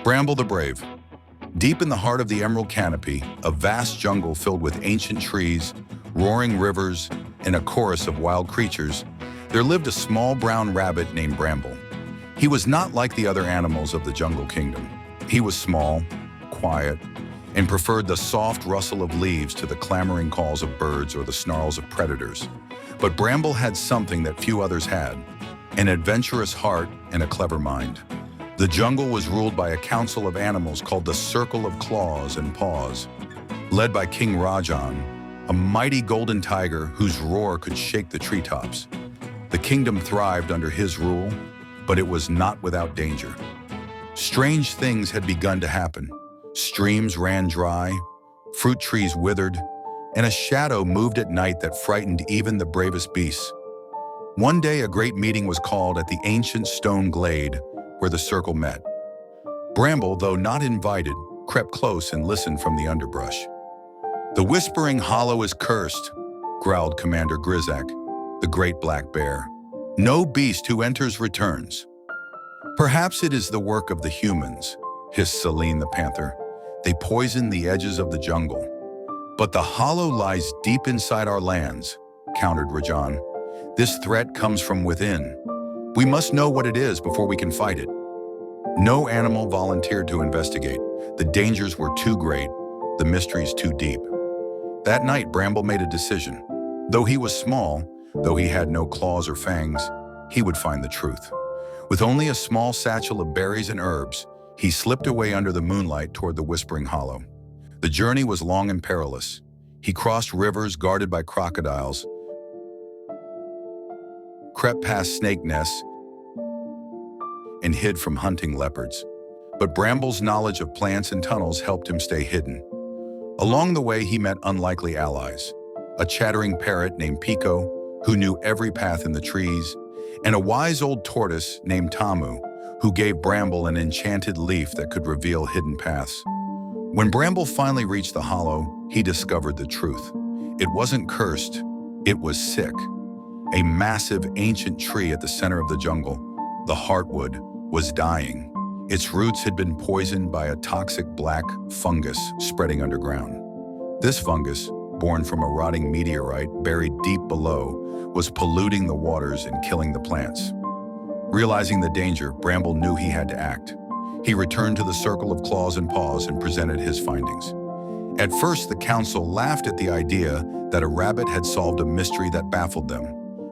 Bramble the Brave. Deep in the heart of the Emerald Canopy, a vast jungle filled with ancient trees, roaring rivers, and a chorus of wild creatures, there lived a small brown rabbit named Bramble. He was not like the other animals of the jungle kingdom. He was small, quiet, and preferred the soft rustle of leaves to the clamoring calls of birds or the snarls of predators. But Bramble had something that few others had: an adventurous heart and a clever mind. The jungle was ruled by a council of animals called the Circle of Claws and Paws, led by King Rajan, a mighty golden tiger whose roar could shake the treetops. The kingdom thrived under his rule, but it was not without danger. Strange things had begun to happen. Streams ran dry, fruit trees withered, and a shadow moved at night that frightened even the bravest beasts. One day, a great meeting was called at the ancient stone glade where the circle met. Bramble, though not invited, crept close and listened from the underbrush. "The Whispering Hollow is cursed," growled Commander Grizzak, the great black bear. "No beast who enters returns." "Perhaps it is the work of the humans," hissed Selene the panther. "They poison the edges of the jungle." "But the hollow lies deep inside our lands," countered Rajan. "This threat comes from within. We must know what it is before we can fight it." No animal volunteered to investigate. The dangers were too great, the mysteries too deep. That night, Bramble made a decision. Though he was small, though he had no claws or fangs, he would find the truth. With only a small satchel of berries and herbs, he slipped away under the moonlight toward the Whispering Hollow. The journey was long and perilous. He crossed rivers guarded by crocodiles, crept past snake nests, and hid from hunting leopards. But Bramble's knowledge of plants and tunnels helped him stay hidden. Along the way, he met unlikely allies: a chattering parrot named Pico, who knew every path in the trees, and a wise old tortoise named Tamu, who gave Bramble an enchanted leaf that could reveal hidden paths. When Bramble finally reached the hollow, he discovered the truth. It wasn't cursed, it was sick. A massive ancient tree at the center of the jungle, the heartwood, was dying. Its roots had been poisoned by a toxic black fungus spreading underground. This fungus, born from a rotting meteorite buried deep below, was polluting the waters and killing the plants. Realizing the danger, Bramble knew he had to act. He returned to the Circle of Claws and Paws and presented his findings. At first, the council laughed at the idea that a rabbit had solved a mystery that baffled them.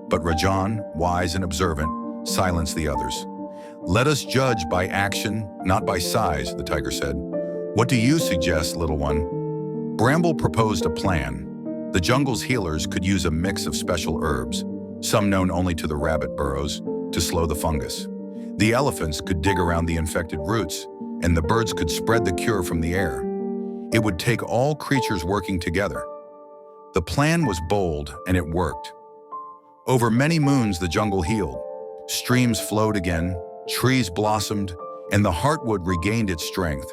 But Rajan, wise and observant, silenced the others. "Let us judge by action, not by size," the tiger said. "What do you suggest, little one?" Bramble proposed a plan. The jungle's healers could use a mix of special herbs, some known only to the rabbit burrows, to slow the fungus. The elephants could dig around the infected roots, and the birds could spread the cure from the air. It would take all creatures working together. The plan was bold, and it worked. Over many moons, the jungle healed. Streams flowed again, trees blossomed, and the heartwood regained its strength.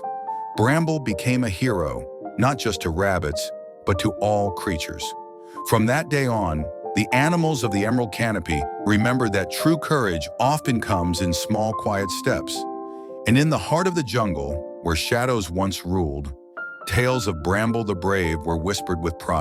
Bramble became a hero, not just to rabbits, but to all creatures. From that day on, the animals of the Emerald Canopy remembered that true courage often comes in small, quiet steps. And in the heart of the jungle, where shadows once ruled, tales of Bramble the Brave were whispered with pride.